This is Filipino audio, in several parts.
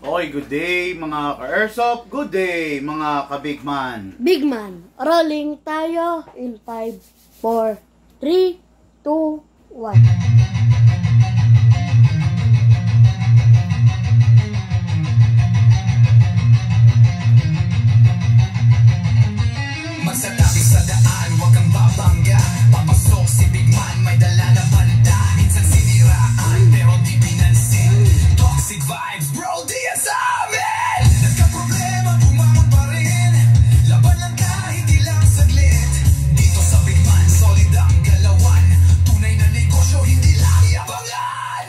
Okay, good day mga ka-airsoft. Good day mga ka-bigman. Bigman, rolling tayo in 5, 4, 3, 2, 1. Magsatabi sa daan, wag kang babangga. Papasok si Bigman, may dala na banda. Minsan siniraan, pero di pinansin. Toxic vibes, bro, di yan sa amin. Nagka-problema, bumangon pa rin. Laban lang kahit ilang saglit. Dito sa Bigman, solid ang galawan. Tunay na negosyo, hindi lang yabangan.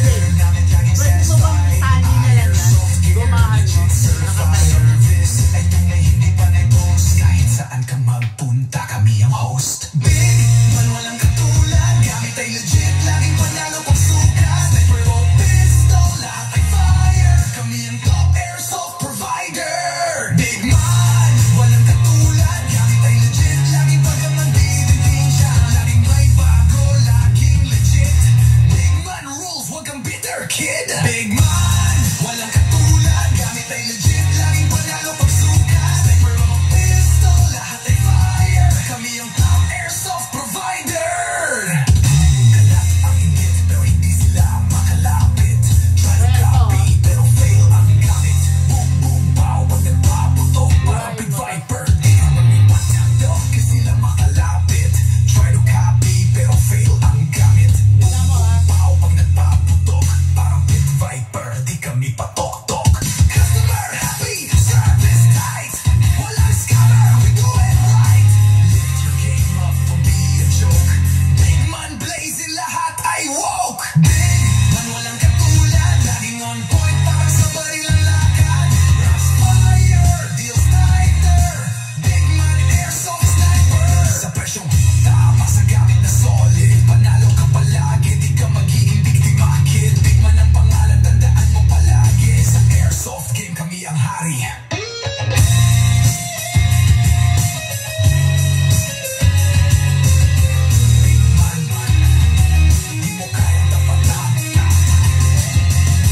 Meron namin laging satisfied. Airsoft gear, legit certified service. Ay tunay, hindi pa negos. Kahit saan ka magpunta, kami ang host. Big man, walang katulad. Gamit ay legit, laging panalo pag sukat. Sniper o pistol, lahat ay fire. Kami ang top airsoft provider. Big man, walang katulad. Gamit ay legit, laging pagaman din siya. Laging may bago, laging legit. Big man rules, wag kang bitter kid. Big man, walang katulad. Gamit ay legit, laging panalo pag sukat. Sniper o pistol, lahat ay fire. Kami ang top airsoft provider. Kalat ang inggit, pero hindi sila makalapit. Try to copy, pero fail ang gamit. Boom, boom, pow, pag nagpaputok, parang Big Viper. Di ka mamipat ng dog, kasi sila makalapit. Try to copy, pero fail ang gamit. Boom, boom, pow, pag nagpaputok, parang Big Viper. Di kami patok-tok. Customer happy, service tight. Walang scammer, we do it right. Lift your game up, don't be a joke. Big man blazing, lahat ay woke. Big man, walang katulad. Laging on point, parang sa baril ang lakad. Rush fire, deals tighter. Big man, airsoft sniper. Sa presyong tama, sa gamit na solid. Panalo ka palagi, di ka magiging biktima, kid. Big man ang pangalan, tandaan mo palagi. Sa airsoft game, kami ang hari. Big man, di mo kayang tapatan.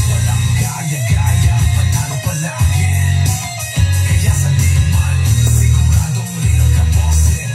Walang gaya-gaya, panalo palagi. Kaya sa Big man, siguradong real ka bossin.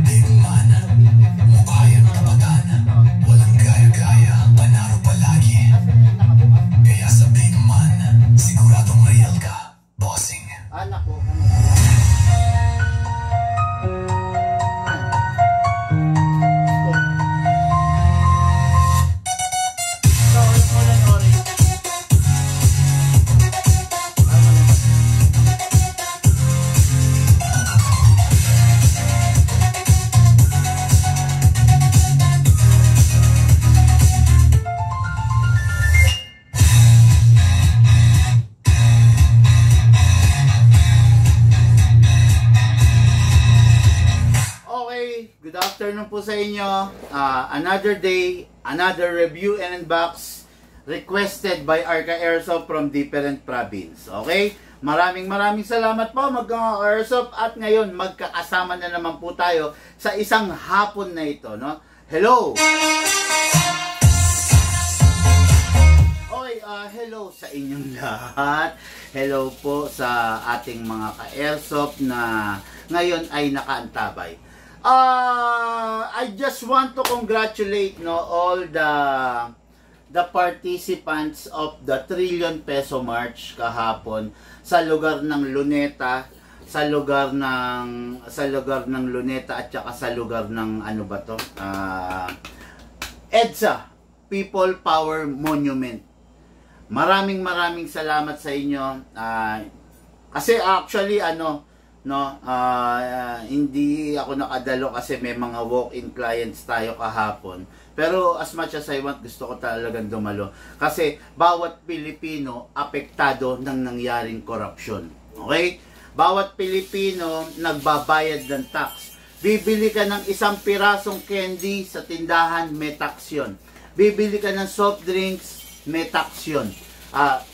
Big man, mukha yan tapatan. Walang gaya-gaya, panalo palagi. Kaya sa Big man, siguradong real ka, bossing. Anak ko. Okay, good afternoon po sa inyo. Another day, another review and unbox requested by Arca Airsoft from different province. Okay? Maraming salamat po mga Airsoft, at ngayon magkakasama na naman po tayo sa isang hapon na ito, no? Hello! Okay, hello sa inyong lahat. Hello po sa ating mga ka-Airsoft na ngayon ay nakaantabay. I just want to congratulate all the participants of the Trillion Peso March kahapon sa lugar ng Luneta, sa lugar ng Luneta at saka sa lugar ng ano ba to? EDSA, People Power Monument. Maraming salamat sa inyo. Kasi actually no, hindi ako nakadalo kasi may mga walk-in clients tayo kahapon. Pero as much as I want, gusto ko talagang dumalo. Kasi bawat Pilipino apektado ng nangyaring korupsyon. Okay? Bawat Pilipino nagbabayad ng tax. Bibili ka ng isang pirasong candy sa tindahan, may tax yun. Bibili ka ng soft drinks, may tax yun.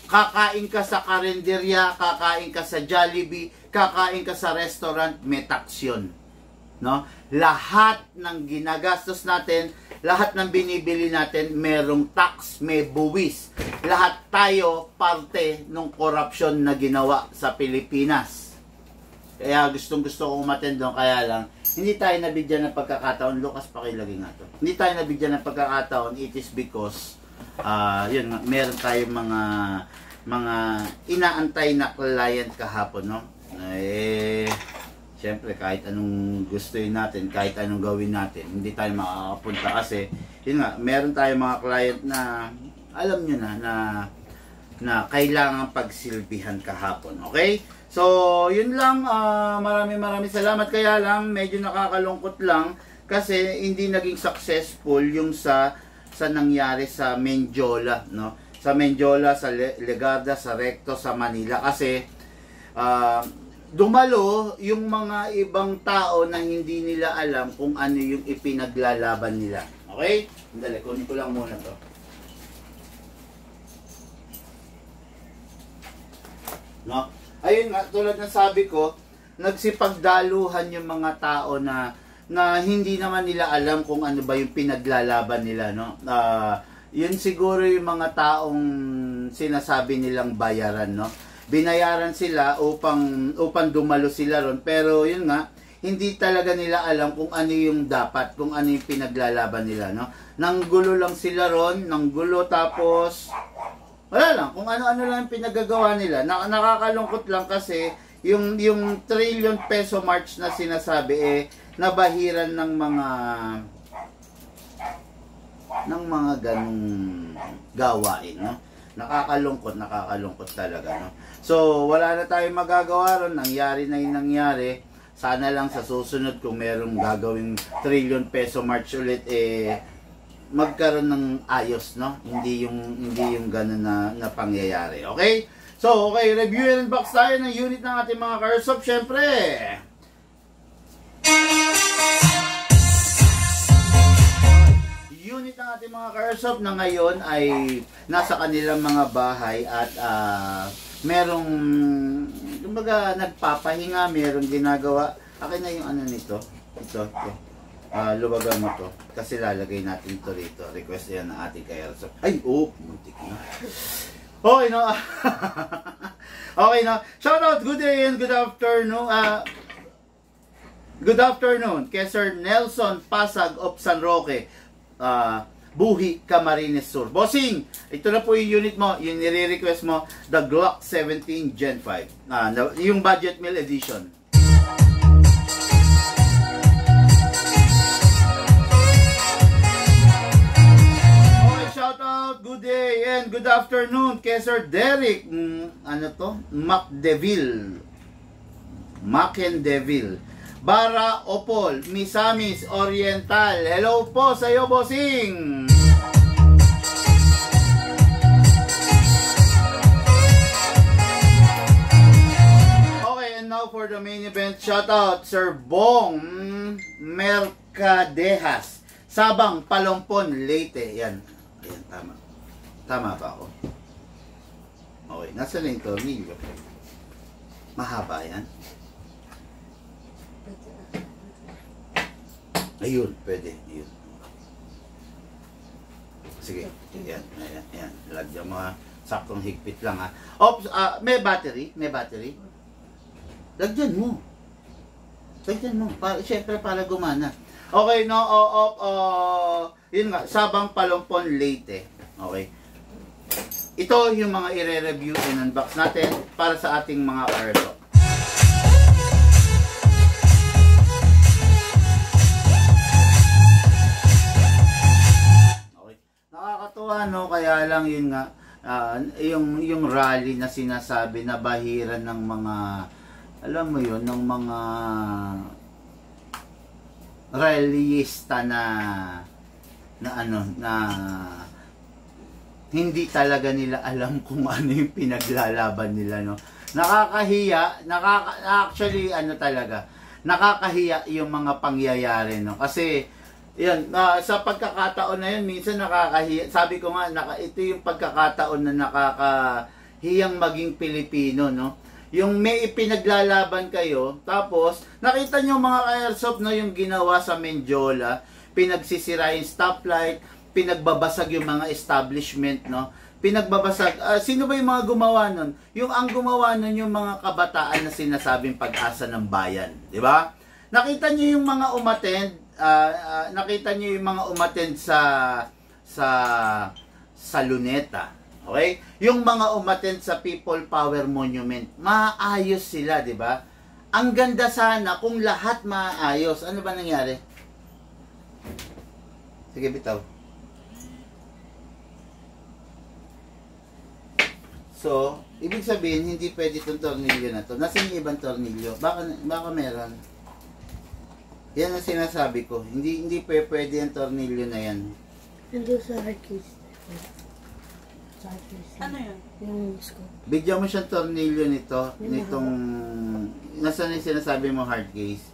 Kakain ka sa karinderya, kakain ka sa Jollibee, kakain ka sa restaurant, may tax yun. No? Lahat ng ginagastos natin, lahat ng binibili natin, merong tax, may buwis. Lahat tayo parte ng korupsyon na ginawa sa Pilipinas. Kaya gustong-gusto kong umattend doon, kaya lang, hindi tayo nabigyan ng pagkakataon. Lucas, pakilagay nga to. Hindi tayo nabigyan ng pagkakataon, it is because, yun nga, meron tayong mga inaantay na client kahapon, no? Siyempre, kahit anong gustuin natin, kahit anong gawin natin, hindi tayo makakapunta kasi, yun nga, meron tayong mga client na, alam nyo na kailangan pagsilbihan kahapon, okay? So, yun lang, maraming salamat, kaya lang, medyo nakakalungkot lang, kasi hindi naging successful yung sa nangyari sa Menjola, no? Sa Menjola, sa Legarda, sa Recto, sa Manila, kasi, dumalo yung mga ibang tao na hindi nila alam kung ano yung ipinaglalaban nila. Okay? Dali, kunin ko lang muna to. No? Ayun nga, tulad ng sabi ko, nagsipagdaluhan yung mga tao na hindi naman nila alam kung ano ba yung pinaglalaban nila, no? Yun siguro yung mga taong sinasabi nilang bayaran, no? Binayaran sila upang dumalo sila ron, pero yun nga, hindi talaga nila alam kung ano yung dapat, kung ano yung pinaglalaban nila, no? Nanggulo lang sila ron, nanggulo, tapos wala lang, kung ano-ano lang yung pinagagawa nila. Nakakalungkot lang kasi yung trillion peso march na sinasabi, nabahiran ng mga ganong gawain, no? Nakakalungkot talaga, no? So, wala na tayong magagawa ron. Nangyari na yung nangyari. Sana lang sa susunod, kung merong gagawing trillion peso march ulit, magkaroon ng ayos, no? Hindi yung ganun na pangyayari. Okay? So, okay, review and unbox tayo ng unit ng ating mga Caresoft, syempre. Unit ng ating mga Caresoft na ngayon ay nasa kanilang mga bahay at merong, kumbaga, nagpapahinga, merong ginagawa. Akin na yung ano nito. Ito. Luwagan mo to. Kasi lalagay natin to rito. Request yan ng ating Caresoft. Ay, muntik na. Okay, no? Okay, no? Shout out, good day and good afternoon. Good afternoon kay Sir Nelson Pasag of San Roque. Buhi, Camarines Sur. Bossing, ito na po yung unit mo, yung nire-request mo, the Glock 17 Gen 5. Yung budget meal edition. Okay, shout out, good day and good afternoon kay Sir Derek, ano to? Macendeville. Bara Opol, Misamis Oriental. Hello po sa iyo, bossing. Okay, and now for the main event. Shout out Sir Bong Mercadejas, Sabang, Palompon, Leyte. Yan. Ayan, tama. Tama ba ako? Okay, nasa na yung tornilyo? Mahaba yan. Ayun, pwede. Ayun. Sige. Yan. Lagyan mo ha. Saktong higpit lang ha. Oops, may battery? May battery? Lagyan mo. Siyempre para gumana. Okay, no? Yun nga. Sabang, Palompon, Leyte. Okay. Ito yung mga i-review and unbox natin para sa ating mga Caresoft. Nakakatuwa, no? Kaya lang yun nga, yung rally na sinasabi na bahiran ng mga alam mo yun, ng mga realista na hindi talaga nila alam kung ano yung pinaglalaban nila, no. Nakakahiya, actually talaga, nakakahiya yung mga pangyayari, no. Kasi yan, sa pagkakataon na yun, minsan nakakahiya. Sabi ko nga, ito yung pagkakataon na nakakahiyang maging Pilipino, no. Yung may ipinaglalaban kayo, tapos nakita nyo mga ka-airsoft, no, yung ginawa sa Menjola, pinagsisira yung stoplight, pinagbabasag yung mga establishment, no, pinagbabasag. Sino ba yung mga gumawa nun? Ang gumawa nun yung mga kabataan na sinasabing pag-asa ng bayan, di ba? Nakita nyo yung mga umattend, sa Luneta. Okay? Yung mga umattend sa People Power Monument, maayos sila, di ba? Ang ganda sana kung lahat maayos. Ano ba nangyari? Sige, bitaw. So, ibig sabihin, hindi pwede itong tornilyo na to. Nasaan yung ibang tornilyo? Baka meron. Yan ang sinasabi ko. Hindi pwede yung tornilyo na yan. Nandun sa hard case. Ano yun? Yung scope. Bigyan mo siyang tornilyo nitong, nasaan yung sinasabi mo hard case?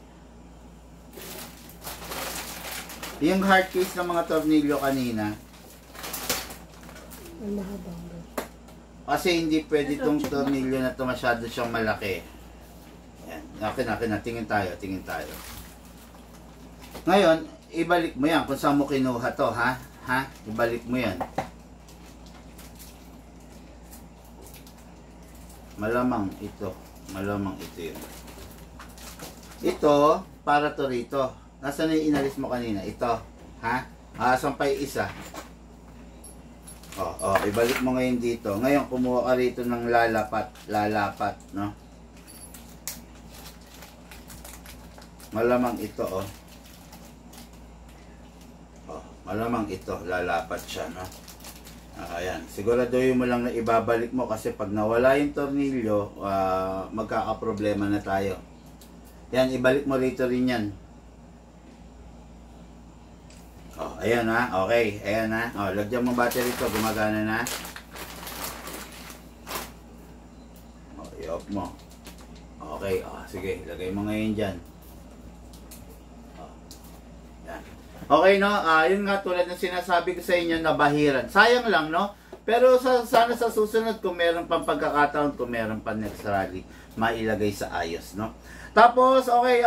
Yung hard case ng mga tornilyo kanina, Ang mahabang ba? kasi hindi pwede itong tornilyo na to, masyado siyang malaki. Yan. Akin, tingin tayo. Ngayon, ibalik mo yan kung saan mo kinuha to, ha? Ibalik mo yan. Malamang ito yun. Ito, para to rito. Nasaan na yung inalis mo kanina? Ito, ha? Saan pa yung isa? Ibalik mo ngayon dito. Ngayon, kumuha ka rito ng lalapat, no? Malamang ito, malamang ito, lalapat siya, no? Ayan, siguraduhin mo lang na ibabalik mo kasi pag nawala yung tornilyo, magkakaproblema na tayo. Yan, ibalik mo rito rin yan. Ayan ha, okay, ayan ha. Lagyan mo battery ito, gumagana na. I-off mo. Okay, sige, lagay mo ngayon dyan. Okay, no? Yun nga, tulad ng sinasabi ko sa inyo na bahiran. Sayang lang, no? Pero sana sa susunod, kung meron pang pagkakataon, kung meron pang next rally, mailagay sa ayos, no? Tapos, okay,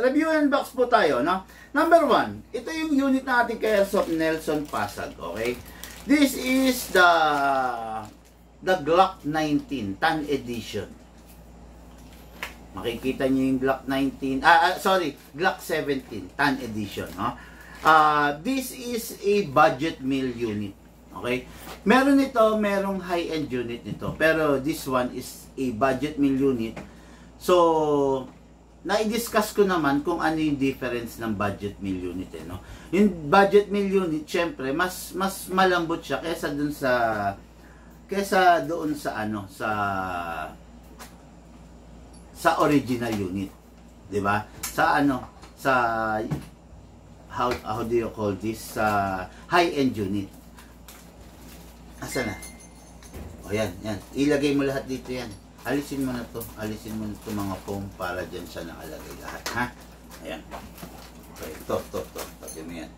review and box po tayo, no? Number 1, ito yung unit natin kay Airsoft Nelson Pasag, okay? This is the Glock 19, Tan Edition. Makikita nyo yung Glock 19, Glock 17, Tan Edition, no? This is a budget mill unit, okay? Merong high-end unit nito, pero this one is a budget mill unit. So, na-discuss ko naman kung ano yung difference ng budget mill unit, no? Yung budget mill unit, syempre, mas malambot siya kaysa doon sa original unit, 'di ba? How do you call this? High-end unit. Asa na? Yan. Ilagay mo lahat dito yan. Alisin mo na to mga foam para dyan siya nakalagay lahat, ha? Ayan. Okay, to. Tabi mo yan.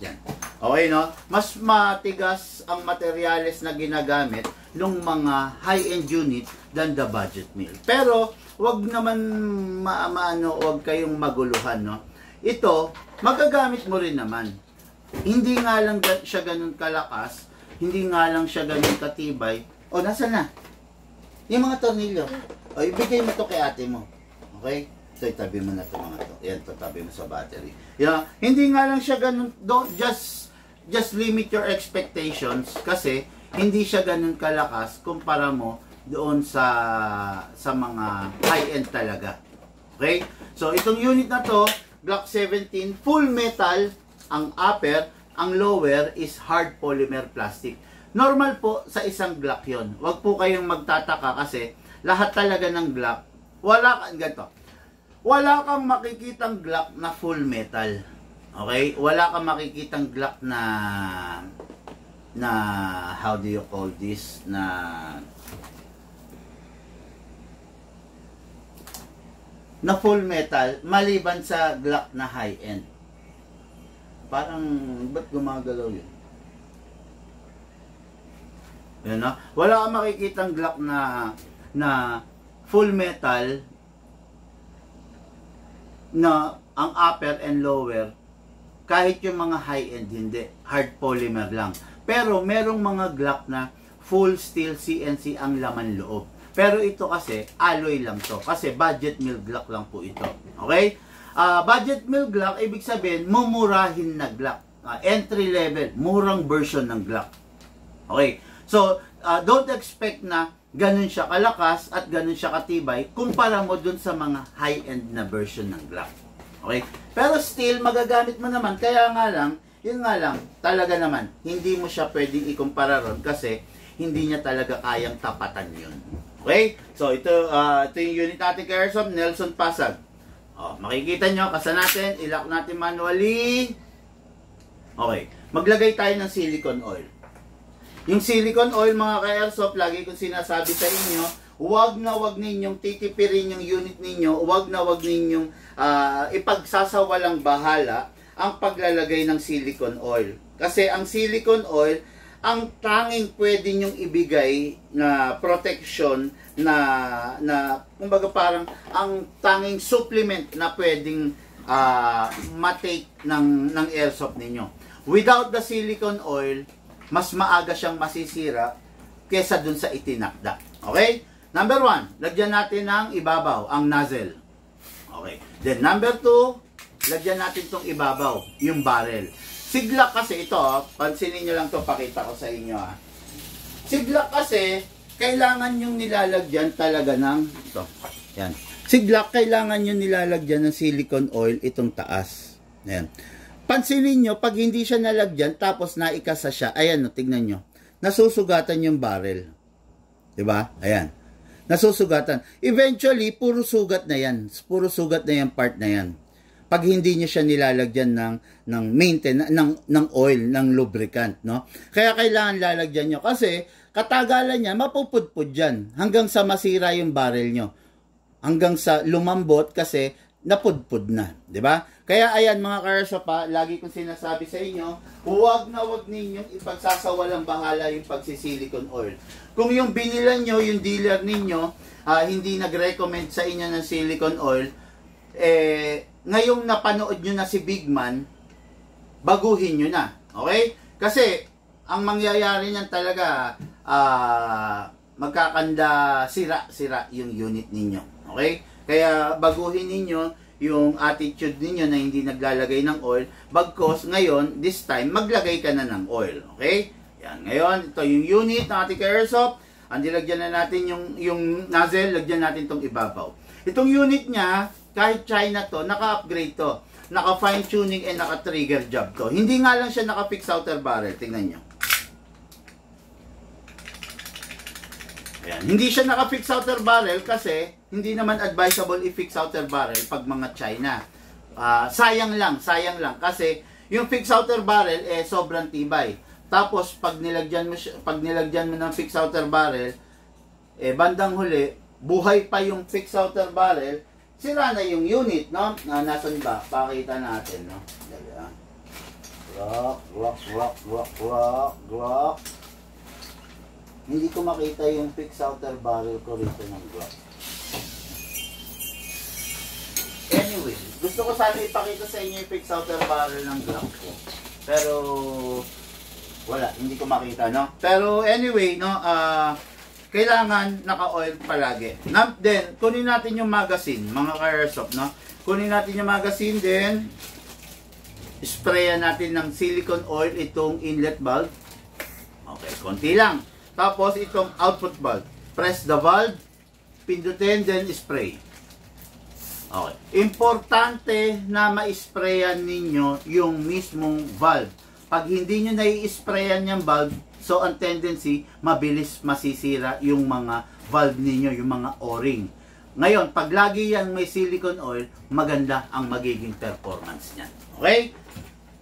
Yan. Okay, no? Mas matigas ang materyales na ginagamit ng mga high-end unit than the budget mill. Pero, wag naman wag kayong maguluhan, no? Ito, magagamit mo rin naman. Hindi nga lang siya ganun kalakas, hindi nga lang siya ganun katibay. Nasaan na? Yung mga tornilyo. Ibigay mo to kay ate mo. Okay? So, itabi mo na to mga to. Yan, tabi mo sa battery. Yeah, hindi nga lang siya ganun. Don't just limit your expectations kasi hindi siya ganun kalakas kumpara mo doon sa mga high-end talaga. Okay? So, itong unit na to, Glock 17, full metal ang upper, ang lower is hard polymer plastic. Normal po sa isang Glock yon. Huwag po kayong magtataka kasi lahat talaga ng Glock Wala kang makikitang Glock na full metal. Okay? Wala kang makikitang Glock na how do you call this, na full metal maliban sa Glock na high end. Parang ba't gumagalaw yun? Yan, no? Wala kang makikitang Glock na full metal na ang upper and lower, kahit yung mga high-end hindi, hard polymer lang. Pero merong mga Glock na full steel CNC ang laman loob. Pero ito kasi, alloy lang to. Kasi budget mill Glock lang po ito. Okay? Budget mill Glock, ibig sabihin, mumurahin na Glock. Entry level, murang version ng Glock. Okay? So, don't expect na ganun siya kalakas at ganun siya katibay kumpara mo dun sa mga high-end na version ng Glock. Okay? Pero still, magagamit mo naman. Kaya nga lang, yun nga lang, talaga naman, hindi mo siya pwedeng ikumpara ron kasi hindi niya talaga kayang tapatan yun. Okay? So, ito yung unit natin kay Airsoft, Nelson Pasag. Makikita nyo, kasa natin, ilock natin manually. Okay. Maglagay tayo ng silicone oil. Yung silicone oil, mga ka-airsoft, lagi kong sinasabi sa inyo, huwag na huwag ninyong titipirin yung unit ninyo, huwag na huwag ninyong ipagsasawalang bahala ang paglalagay ng silicone oil. Kasi ang silicone oil, ang tanging pwede nyong ibigay na protection na kumbaga parang ang tanging supplement na pwedeng matake ng airsoft ninyo. Without the silicone oil, mas maaga siyang masisira kesa dun sa itinakda. Okay? Number 1, lagyan natin ng ibabaw, ang nozzle. Okay. Then number 2, lagyan natin tong ibabaw, yung barrel. Si Glock kasi ito, pansinin nyo lang to, pakita ko sa inyo. Si Glock kasi, kailangan yung nilalagyan talaga ng, ito, yan. Si Glock, kailangan yung nilalagyan ng silicone oil, itong taas. Yan. Pansinin nyo, pag hindi siya nalagyan, tapos naikasa siya, ayan, no, tignan nyo, nasusugatan yung barrel. Diba? Ayan. Nasusugatan. Eventually, puro sugat na yan. Puro sugat na yan, part na yan. Pag hindi nyo siya nilalagyan ng maintenance, ng oil, ng lubricant, no? Kaya kailangan lalagyan nyo. Kasi, katagalan niya, mapupudpud dyan. Hanggang sa masira yung barrel nyo. Hanggang sa lumambot kasi, napudpud na. Diba? Kaya ayan mga ka-airsoft pa, lagi kong sinasabi sa inyo, huwag na huwag ninyong ipagsasawalang bahala yung pagsisilicone oil. Kung yung binilan nyo, yung dealer ninyo, hindi nag-recommend sa inyo ng silicone oil, ngayong napanood nyo na si Big Man, baguhin nyo na. Okay? Kasi, ang mangyayari niyan talaga, magkakanda sira yung unit ninyo. Okay? Kaya baguhin ninyo yung attitude ninyo na hindi naglalagay ng oil. Bagkos ngayon, this time, maglagay ka na ng oil. Okay? Yan. Ngayon, ito yung unit ng ating airsoft. Andilagyan na natin yung nozzle, lagyan natin itong ibabaw. Itong unit niya, kahit China to, naka-upgrade to. Naka-fine tuning and naka-trigger job to. Hindi nga lang siya naka-fix outer barrel. Tingnan nyo. Ayan. Hindi siya naka-fix outer barrel kasi hindi naman advisable i-fix outer barrel pag mga China. Sayang lang kasi yung fix outer barrel sobrang tibay. Tapos pag nilagyan mo ng fix outer barrel, bandang huli, buhay pa yung fix outer barrel, sira na yung unit, no? Nasaan ba? Pakita natin, no? Glock. Hindi ko makita yung fix outer barrel ko rito ng Glock. Anyway, gusto ko sana ipakita sa inyo yung fix outer barrel ng Glock ko. Pero wala, hindi ko makita, no? Pero anyway, no, kailangan naka-oil palagi. Then, kunin natin yung magazine, mga ka-airsoft, no? Kunin natin yung magazine, then sprayan natin ng silicone oil itong inlet valve. Okay, konti lang. Tapos itong output valve. Press the valve, pindutin, then spray. Okay. Importante na ma-sprayan ninyo yung mismong valve. Pag hindi nyo na-i-sprayan yung valve, so ang tendency, mabilis masisira yung mga valve ninyo, yung mga o-ring. Ngayon, pag lagi yan may silicone oil, maganda ang magiging performance niyan. Okay?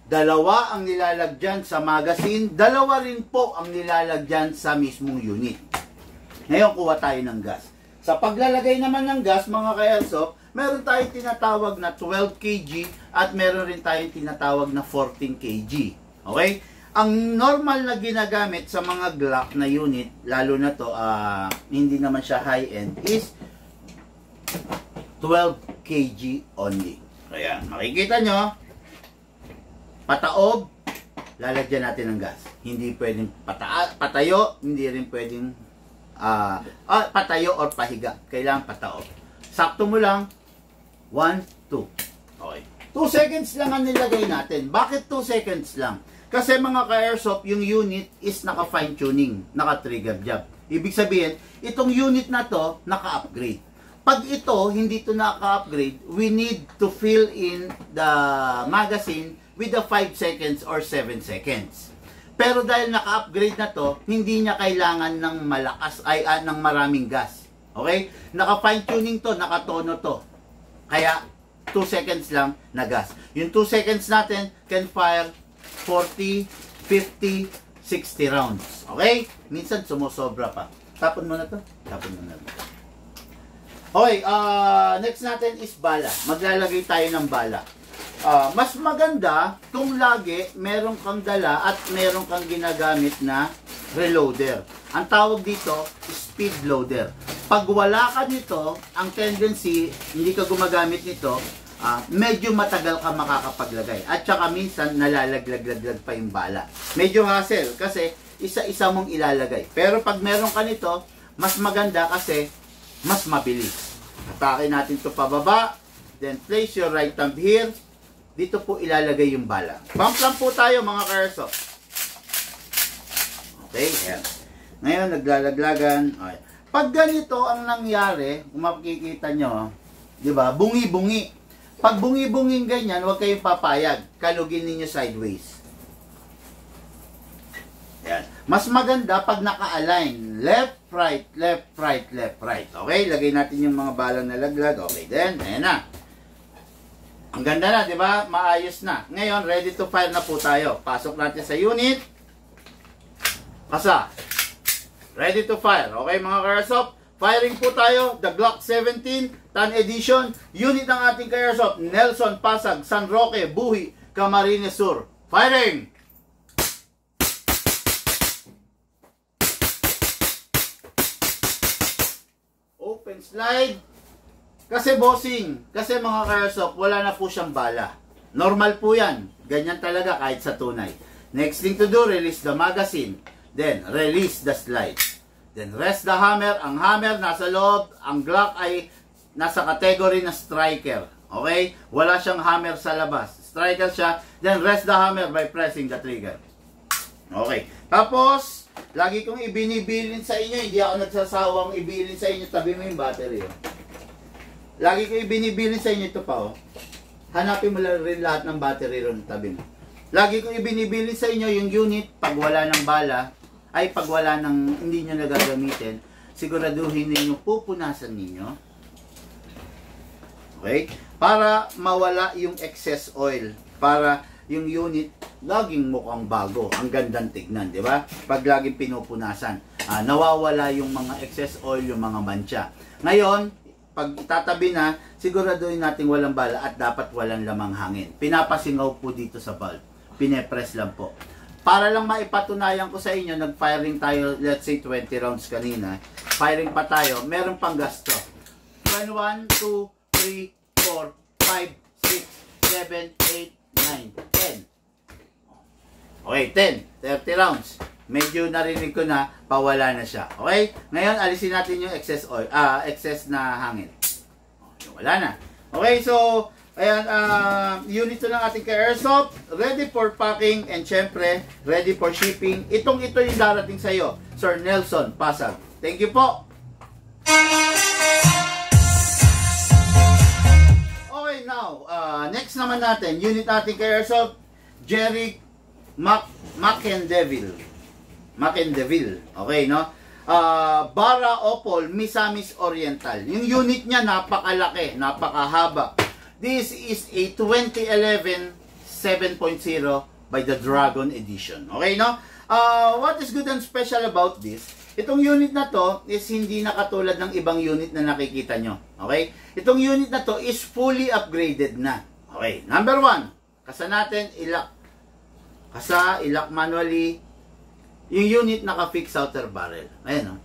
Dalawa ang nilalagyan sa magazine, dalawa rin po ang nilalagyan sa mismong unit. Ngayon, kuha tayo ng gas. Sa paglalagay naman ng gas, mga ka-airsoft, meron tayong tinatawag na 12 kg at meron rin tayong tinatawag na 14 kg. Okay? Ang normal na ginagamit sa mga Glock na unit, lalo na to, hindi naman siya high-end, is 12 kg only. Kaya, makikita nyo, pataob, lalagyan natin ng gas. Hindi pwedeng patayo, hindi rin pwedeng patayo or pahiga. Kailangan pataob. Sakto mo lang, 1, 2. Okay. 2 seconds lang ang nilagay natin. Bakit 2 seconds lang? Kasi mga ka-airsoft, yung unit is naka-fine tuning, naka-trigger job. Ibig sabihin, itong unit na to, naka-upgrade. Pag ito, hindi to naka-upgrade, we need to fill in the magazine with the 5 seconds or 7 seconds. Pero dahil naka-upgrade na to, hindi niya kailangan ng malakas, ng maraming gas. Okay? Naka-fine tuning to, naka-tono to. Kaya, 2 seconds lang na gas. Yung 2 seconds natin can fire 40, 50, 60 rounds. Okay? Minsan sumusobra pa. Tapon mo na to. Tapon mo na to. Okay, next natin is bala. Maglalagay tayo ng bala. Mas maganda kung lagi meron kang dala at meron kang ginagamit na reloader. Ang tawag dito, speed loader. Pag wala ka nito, ang tendency, hindi ka gumagamit nito, medyo matagal ka makakapaglagay. At saka minsan, nalalaglag-laglag pa yung bala. Medyo hassle kasi isa-isa mong ilalagay. Pero pag meron ka nito, mas maganda kasi mas mabilis. Atake natin ito pababa. Then place your right thumb here. Dito po ilalagay yung bala. Bump lang po tayo mga ka-airsoft. Okay, yan. Ngayon, naglalaglagan. Okay. Pag ganito ang nangyari, kung makikita nyo, di ba, bungi-bungi. Pag bungi-bunging ganyan, huwag kayong papayag. Kalugin ninyo sideways. Yan. Mas maganda pag naka-align. Left, right, left, right, left, right. Okay, lagay natin yung mga balang nalaglag. Okay, then, ayan na. Ang ganda na, di ba? Maayos na. Ngayon, ready to fire na po tayo. Pasok natin sa unit. Kasa. Ready to fire. Okay, mga ka-airsoft? Firing po tayo. The Glock 17, Tan Edition. Unit ng ating ka-airsoft. Nelson Pasag, San Roque, Buhi, Camarines Sur. Firing! Open slide. Kasi bossing, kasi mga ka-airsoft, wala na po siyang bala. Normal po yan. Ganyan talaga kahit sa tunay. Next thing to do, release the magazine. Then, release the slide. Then, rest the hammer. Ang hammer nasa loob. Ang Glock ay nasa category na striker. Okay? Wala siyang hammer sa labas. Striker siya. Then, rest the hammer by pressing the trigger. Okay. Tapos, lagi kong ibinibilin sa inyo. Hindi ako nagsasawang ibilin sa inyo. Tabi mo yung battery. Oh. Lagi ko ibinibilin sa inyo ito pa. Oh. Hanapin mo lang rin lahat ng battery ron. Tabi mo. Lagi ko ibinibilin sa inyo yung unit pag wala ng bala. Ay pag wala ng hindi nyo nagagamitin, siguraduhin ninyo pupunasan ninyo. Okay? Para mawala yung excess oil. Para yung unit laging mukhang bago. Ang gandang tignan, di ba? Pag laging pinupunasan. Nawawala yung mga excess oil, yung mga mancha. Ngayon, pag itatabi na, siguraduhin natin walang bala at dapat walang lamang hangin. Pinapasingaw po dito sa valve. Pinepress lang po. Para lang maipatunayan ko sa inyo, nag-firing tayo, let's say 20 rounds kanina. Firing pa tayo, meron pang gasto. 1, 2, 3, 4, 5, 6, 7, 8, 9, 10. Okay, 10. 30 rounds. Medyo narinig ko na, pawala na siya. Okay? Ngayon, alisin natin yung excess oil, excess na hangin. Wala na. Okay, so, ayan, unit to ng ating ka-airsoft, ready for packing, and syempre, ready for shipping. Ito yung darating sa iyo, Sir Nelson Pasag. Thank you po. Okay, now, next naman natin, unit nating ka-airsoft, Jerry McEndeville. Okay, no? Bara Opal Misamis Oriental. Yung unit niya napakalaki, napakahaba. This is a 2011 7.0 by the Dragon Edition. Okay, no? What is good and special about this? Itong unit na to is hindi na katulad ng ibang unit na nakikita nyo. Okay? Itong unit na to is fully upgraded na. Okay, number 1. Kasa natin, ilak. Kasa, ilak manually. Yung unit naka-fix outer barrel. Ayan, no?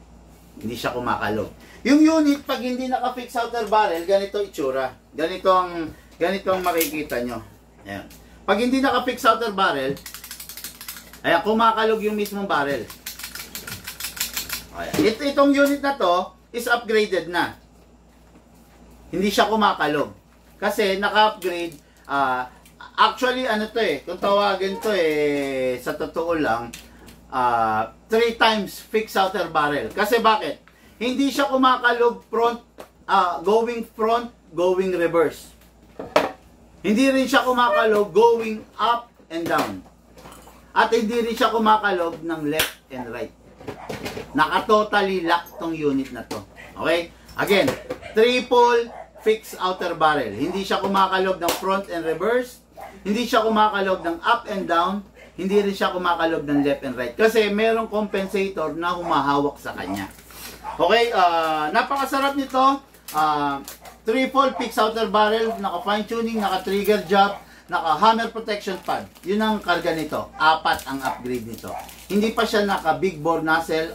Hindi siya kumakalog. Yung unit, pag hindi naka-fix outer barrel, ganito itsura. Ganito ang makikita nyo. Ayan. Pag hindi naka-fix outer barrel, ayan, kumakalog yung mismong barrel. Ayan. Itong unit na to is upgraded na. Hindi siya kumakalog. Kasi naka-upgrade, actually ano to kung tawagin to sa totoo lang, 3 times fix outer barrel. Kasi bakit? Hindi siya kumakalog going reverse. Hindi rin siya kumakalog going up and down. At hindi rin siya kumakalog ng left and right. Naka-totally lock tong unit na to. Okay? Again, triple fix outer barrel. Hindi siya kumakalog ng front and reverse. Hindi siya kumakalog ng up and down. Hindi rin siya kumakalog ng left and right. Kasi merong compensator na humahawak sa kanya. Okay? Napakasarap nito. Triple fix outer barrel, naka-fine tuning, naka-trigger job, naka-hammer protection pad. Yun ang karga nito. 4 ang upgrade nito. Hindi pa siya naka-big bore nozzle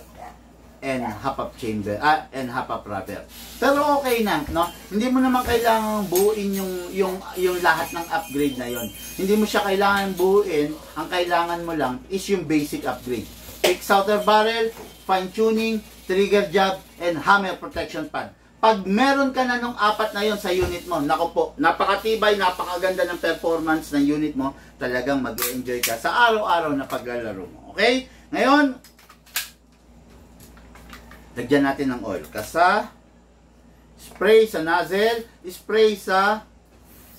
and half-up chamber, and half-up rubber. Pero okay na, no? Hindi mo naman kailangan buuin yung lahat ng upgrade na yon. Hindi mo siya kailangan buuin. Ang kailangan mo lang is yung basic upgrade. Fix outer barrel, fine tuning, trigger job, and hammer protection pad. Pag meron ka na nung 4 na yon sa unit mo, nako po, napakatibay, napakaganda ng performance ng unit mo, talagang mag-enjoy ka sa araw-araw na paglalaro mo. Okay? Ngayon, lagyan natin ng oil. Kasa, spray sa nozzle, spray sa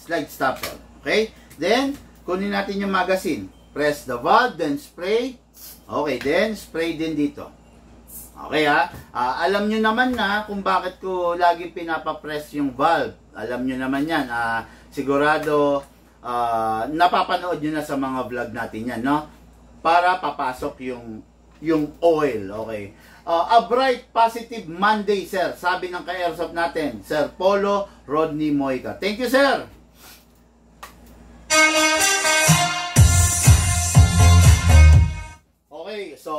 slide stopper. Okay? Then, kunin natin yung magazine. Press the valve, then spray. Okay, then spray din dito. Okay ha? Alam nyo naman na kung bakit ko lagi pinapapress yung valve. Alam nyo naman yan. Sigurado napapanood nyo na sa mga vlog natin yan, no? Para papasok yung oil. Okay. A bright positive Monday, sir. Sabi ng ka-airsoft natin, Sir Polo Rodney Moica. Thank you, sir. Okay, so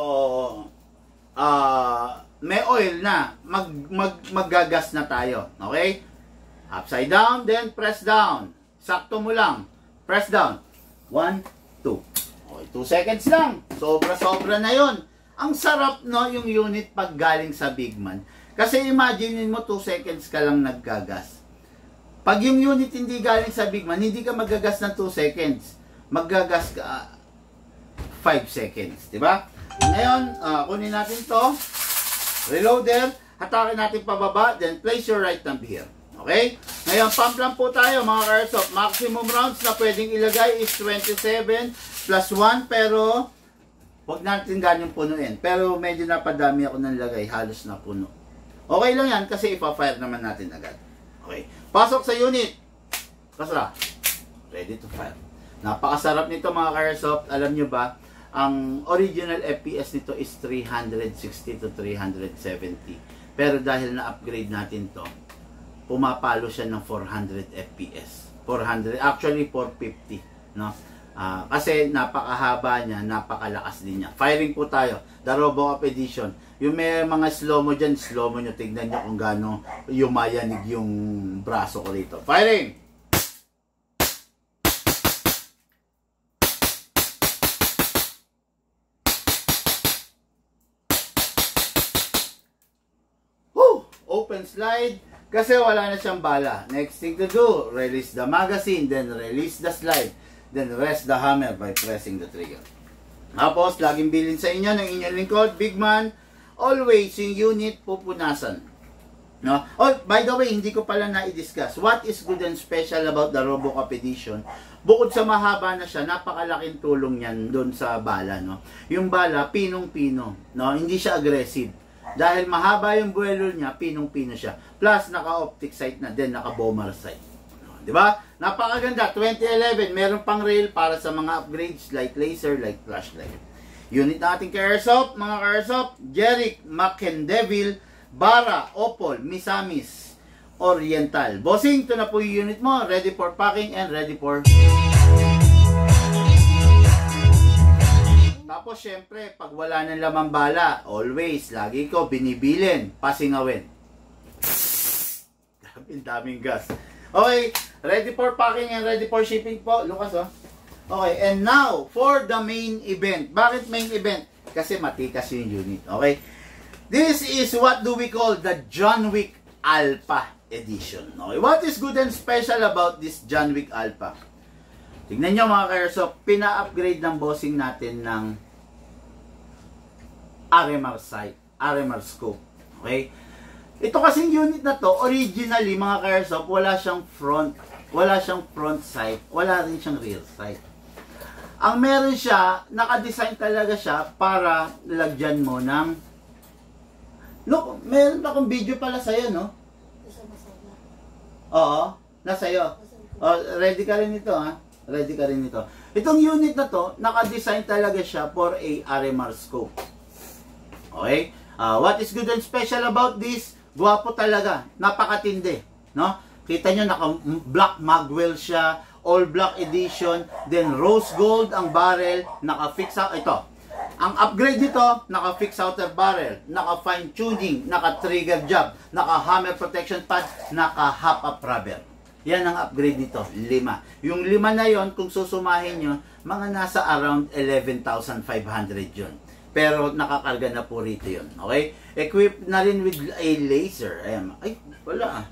may oil na, maggagas na tayo. Okay? Upside down, then press down. Sakto mo lang. Press down. 1, 2. Okay, 2 seconds lang. Sobra-sobra na yon. Ang sarap, no, yung unit pag galing sa Big Man. Kasi imagine mo 2 seconds ka lang naggagas. Pag yung unit hindi galing sa Big Man, hindi ka maggagas ng 2 seconds. Maggagas ka 5 seconds. Diba? Ngayon, kunin natin to. Reloader. Hatakin natin pababa. Then place your right thumb here. Okay? Ngayon, pump lang po tayo mga ka-airsoft. Maximum rounds na pwedeng ilagay is 27 plus 1. Pero, huwag natin ganyang punuin. Pero, medyo napadami ako ng lagay. Halos na puno. Okay lang yan kasi ipa-fire naman natin agad. Okay. Pasok sa unit. Kasra. Ready to fire. Napakasarap nito mga ka-airsoft. Alam nyo ba? Ang original FPS nito is 360 to 370. Pero dahil na-upgrade natin to, pumapalo siya ng 400 FPS. 400, actually 450, no? Kasi napakahaba niya, napakalakas din niya. Firing po tayo, the RoboCop Edition. Yung may mga slow-mo dyan, slow-mo nyo, tignan nyo kung gaano yumayanig yung braso ko dito. Firing! Open slide kasi wala na siyang bala. Next thing to do, release the magazine, then release the slide, then rest the hammer by pressing the trigger. Tapos, laging bilin sa inyo ng inyong lingkod, Big Man, always yung unit pupunasan. No? Oh, by the way, hindi ko pala na-discuss. What is good and special about the RoboCop Edition? Bukod sa mahaba na siya, napakalaking tulong yan doon sa bala. No? Yung bala, pinong-pino. No? Hindi siya aggressive. Dahil mahaba yung buwelo niya, pinong-pino siya. Plus, naka-optic sight na, then naka-bomber sight. Di ba? Napakaganda. 2011, meron pang rail para sa mga upgrades like laser, like flashlight. Unit natin ka-airsoft, mga ka-airsoft, Jerick, McEndeville, Bara, Opol, Misamis, Oriental. Bossing, ito na po yung unit mo. Ready for packing and ready for... Tapos, syempre, pag wala ng lamang bala, always, lagi ko binibilin, pasingawin. Grabe, daming gas. Okay, ready for packing and ready for shipping po. Lucas, oh. Okay, and now, for the main event. Bakit main event? Kasi matikas yung unit, okay? This is what do we call the John Wick Alpha Edition. Okay, what is good and special about this John Wick Alpha? Tignan nyo mga ka-airsoft, pina-upgrade ng bossing natin ng RMR sight, RMR scope. Okay? Ito kasing unit na to, originally mga ka-airsoft, wala siyang front sight, wala rin siyang rear sight. Ang meron siya, naka-design talaga siya para lagyan mo ng... Look, meron akong video pala sa'yo, no? Oo, nasa'yo. Oh, ready ka rin ito, ha? Ready ka rin ito. Itong unit na to, naka-design talaga siya for a RMR scope. Okay? What is good and special about this? Guwapo talaga. Napakatindi. No? Kita nyo, naka-black magwell siya. All black edition. Then, rose gold ang barrel. Naka-fix out. Ito. Ang upgrade nito, naka-fix outer barrel. Naka-fine tuning. Naka-trigger job. Naka-hammer protection pad. Naka-hop-up rubber. Yan ang upgrade nito, 5. Yung 5 na yon, kung susumahin nyo, mga nasa around 11,500 yun. Pero nakakarga na po rito yun. Okay? Equipped na rin with a laser. Ayan. Ay, wala ah.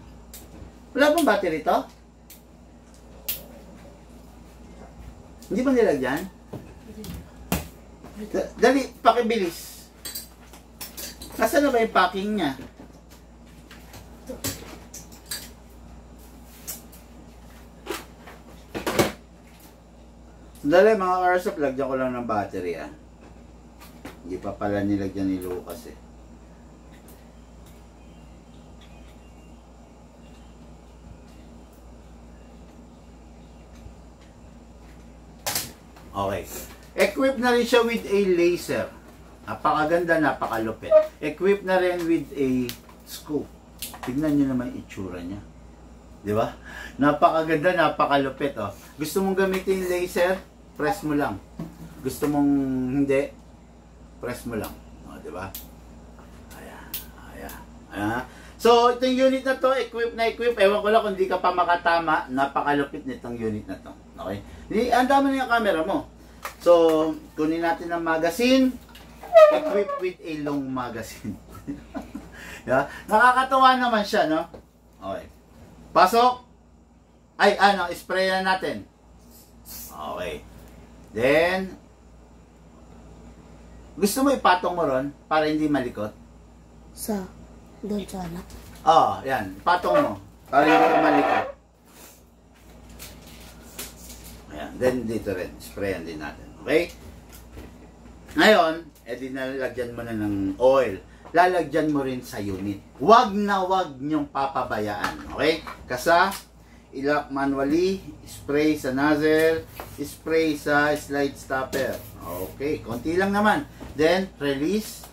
Wala bang battery ito? Hindi ba nilagyan? Dali, pakibilis. Nasaan na ba yung packing niya? Dali mga ka-airsoft, lagyan ko lang ng battery ah. Hindi pa pala nilagyan ni Lucas eh. Okay. Equipped na rin siya with a laser. Napakaganda, napakalupit. Equipped na rin with a scope. Tignan nyo naman itsura niya. Di ba? Napakaganda, napakalupit. Oh. Gusto mong gamitin yung laser? Press mo lang. Gusto mong hindi? Press mo lang. O, di ba? Ayan. Ayan. Ayan. So, itong unit na to, equip na equip. Ewan ko lang kung di ka pa makatama. Napakalupit nitong unit na to. Okay? Ang dami na yung camera mo. So, kunin natin ang magazine. Equip with a long magazine. Yeah? Nakakatawa naman siya, no? Okay. Pasok. Ay, ano, spray na natin. Okay. Then, gusto mo ipatong mo ron para hindi malikot? Doon sana. Oo, yan. Patong mo. Para hindi malikot. Ayan. Then, dito rin. Sprayan din natin. Okay? Ngayon, edi nalagyan mo na ng oil. Lalagyan mo rin sa unit. Wag na wag nyong papabayaan. Okay? Kasa, ilak manually, spray sa nozzle, spray sa slide stopper. Okay, konti lang naman. Then, release,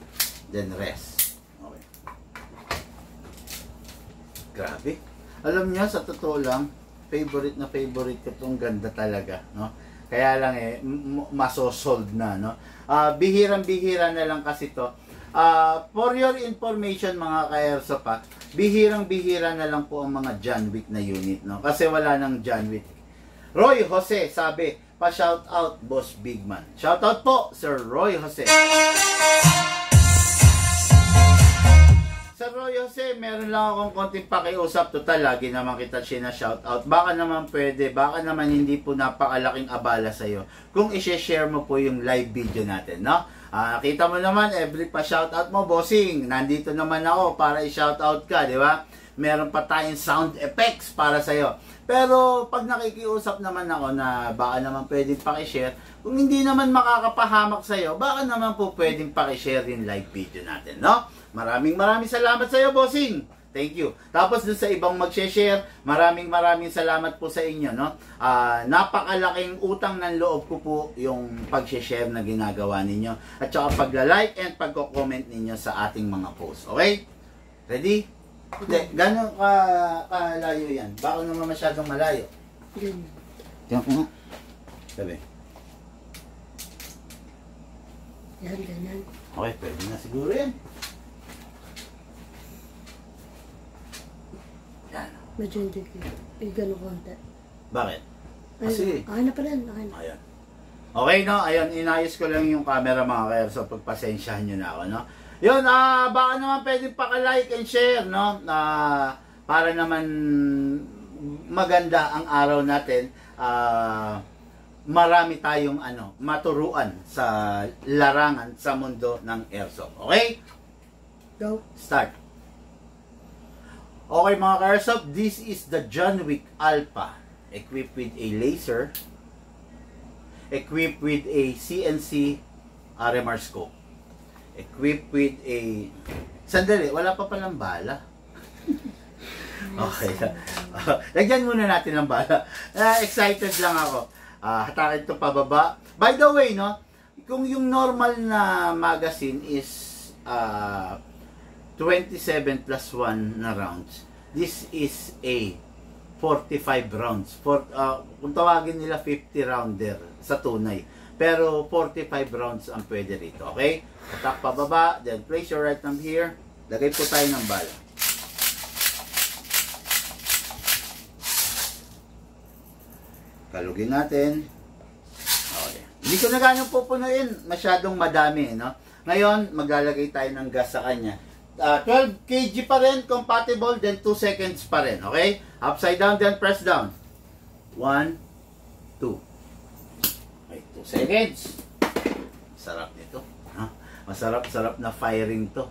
then rest. Okay. Grabe. Alam niyo, sa totoo lang, favorite ko itong ganda talaga. No? Kaya lang masosold na. No? Bihirang-bihira na lang kasi to. For your information mga ka-airsoft pa, bihirang-bihira na lang po ang mga John Wick na unit, no? Kasi wala nang John Wick. Roy Jose sabi, pa-shout out Boss Bigman. Shout out po Sir Roy Jose. Sir Roy Jose, meron lang akong konting pakiusap. Total, lagi naman kita shout out. Baka naman pwede, baka naman hindi po napakalaking abala sa'yo kung i-share mo po yung live video natin, no? Kita mo naman, every pa-shoutout mo, bossing, nandito naman ako para i-shoutout ka, di ba? Meron pa tayong sound effects para sa'yo. Pero, pag nakikiusap naman ako na baka naman pwedeng pakishare, kung hindi naman makakapahamak sa'yo, baka naman po pwedeng pakishare yung live video natin, no? Maraming salamat sa iyo, bossing. Thank you. Tapos dun sa ibang mag-share, maraming salamat po sa inyo, no? Napakalaking utang ng loob ko po yung pag-share na ginagawa ninyo at saka pagla-like and pagko-comment ninyo sa ating mga posts. Okay? Ready? Hindi, gano'n kalayo yan? Baka naman masyadong malayo. Ganyan. Tingnan ko nga. Sabi. Yan, ganyan. Okay, pwede na siguro yan. Yan. Medyo hindi ko. Gano'n konti. Bakit? Ayun. Kasi, Okay na pala. Okay na. ayan. Okay, no? Ayun, inayos ko lang yung camera mga kaer. So, pagpasensyahan nyo na ako, no? Yun, baka naman pwede paka-like and share, no? Para naman maganda ang araw natin. Marami tayong maturuan sa larangan sa mundo ng airsoft. Okay? Go. Start. Okay mga ka-airsoft, this is the John Wick Alpha equipped with a laser, equipped with a CNC RMR scope, equipped with a... Sandali, wala pa palang bala. Okay. Lagyan muna natin ng bala. Excited lang ako. Hatakin ito pababa. By the way, no, kung yung normal na magazine is 27 plus 1 na rounds, this is a 45 rounds. Kung tawagin nila 50 rounder sa tunay. Pero 45 rounds ang pwede rito. Okay? Attack pababa, then place your right thumb here. Lagay po tayo ng bala. Kalugin natin. Okay. Hindi ko na ganyan pupunuin. Masyadong madami, no? Ngayon, maglalagay tayo ng gas sa kanya. 12 kg pa rin, compatible, then 2 seconds pa rin, okay? Upside down, then press down. 1, 2. Okay, 2 seconds. Sarap nito. Ha? Masarap-sarap na firing to.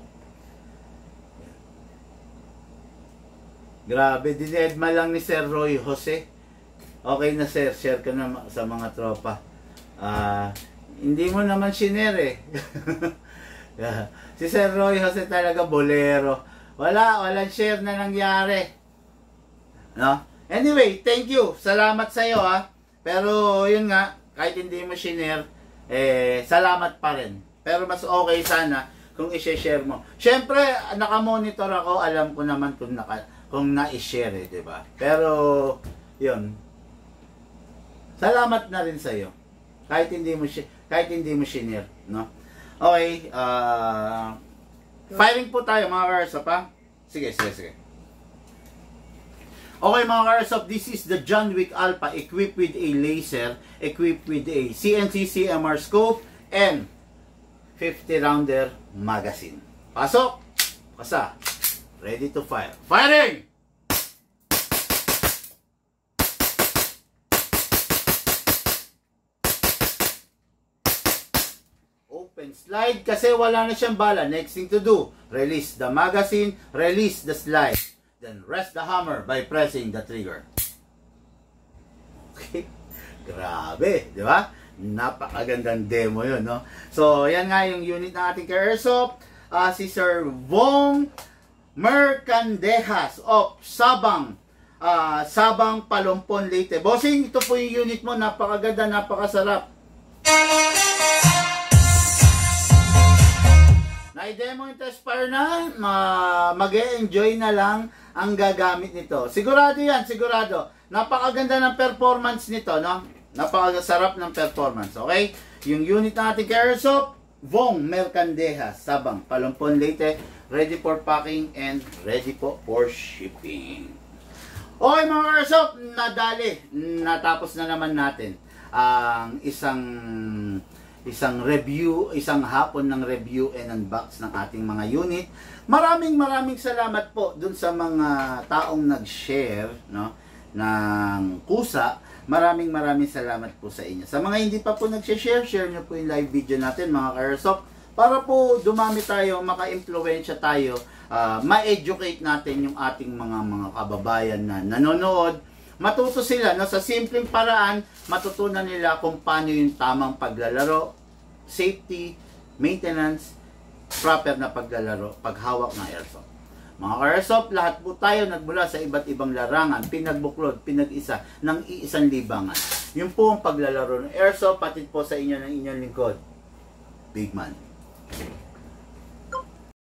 Grabe, dinedma lang ni Sir Roy Jose. Okay na sir, share ka na sa mga tropa. Hindi mo naman shinare eh. Si Sir Roy Jose talaga bolero. Walang share na nangyari. No? Anyway, thank you. Salamat sa iyo ha. Pero yun nga, kahit hindi mo shinare, salamat pa rin. Pero mas okay sana kung i-share mo. Syempre, naka-monitor ako, alam ko naman kung na-share eh, 'di ba? Pero yun. Salamat na rin sa iyo. Kahit hindi mo shinare, no? Okay, firing po tayo mga ka-airsoft ha. Sige. Okay mga ka-airsoft, this is the John Wick Alpha equipped with a laser, equipped with a CNC CMR scope, and 50 rounder magazine. Pasok! Pasa. Ready to fire. Firing! Open slide kasi wala na siyang bala. Next thing to do, release the magazine, release the slide. Then rest the hammer by pressing the trigger. Okay. Grabe, di ba? Napakagandang demo yun, no? So, yan nga yung unit ng ating ka-airsoft. Si Sir Vong Mercandejas of Sabang. Sabang, Palumpon, Leyte. Bossing, ito po yung unit mo. Napakaganda, napakasarap. Na-demo yung test fire na, mag-e-enjoy na lang ang gagamit nito. Sigurado yan, sigurado. Napakaganda ng performance nito, no? Napakasarap ng performance, okay? Yung unit ng ating ka-airsoft, Vong Mercandejas, Sabang, Palumpon, Leyte, ready for packing and ready po for shipping. Okay mga ka-airsoft, natapos na naman natin ang isang review, isang hapon ng review and unbox ng ating mga unit. Maraming salamat po dun sa mga taong nag-share, no, ng kusa. Maraming salamat po sa inyo. Sa mga hindi pa po nag-share, share nyo po yung live video natin mga ka-airsoft para po dumami tayo, maka-impluwensya tayo, ma-educate natin yung ating mga kababayan na nanonood. Matuto sila, no, sa simpleng paraan, matutunan nila kung paano yung tamang paglalaro, safety, maintenance, proper na paglalaro, paghawak ng airsoft. Mga airsoft, lahat po tayo nagmula sa iba't ibang larangan, pinagbuklod, pinag-isa ng iisang libangan. Yun po ang paglalaro ng airsoft, patid po sa inyo ng inyong lingkod, Big Man.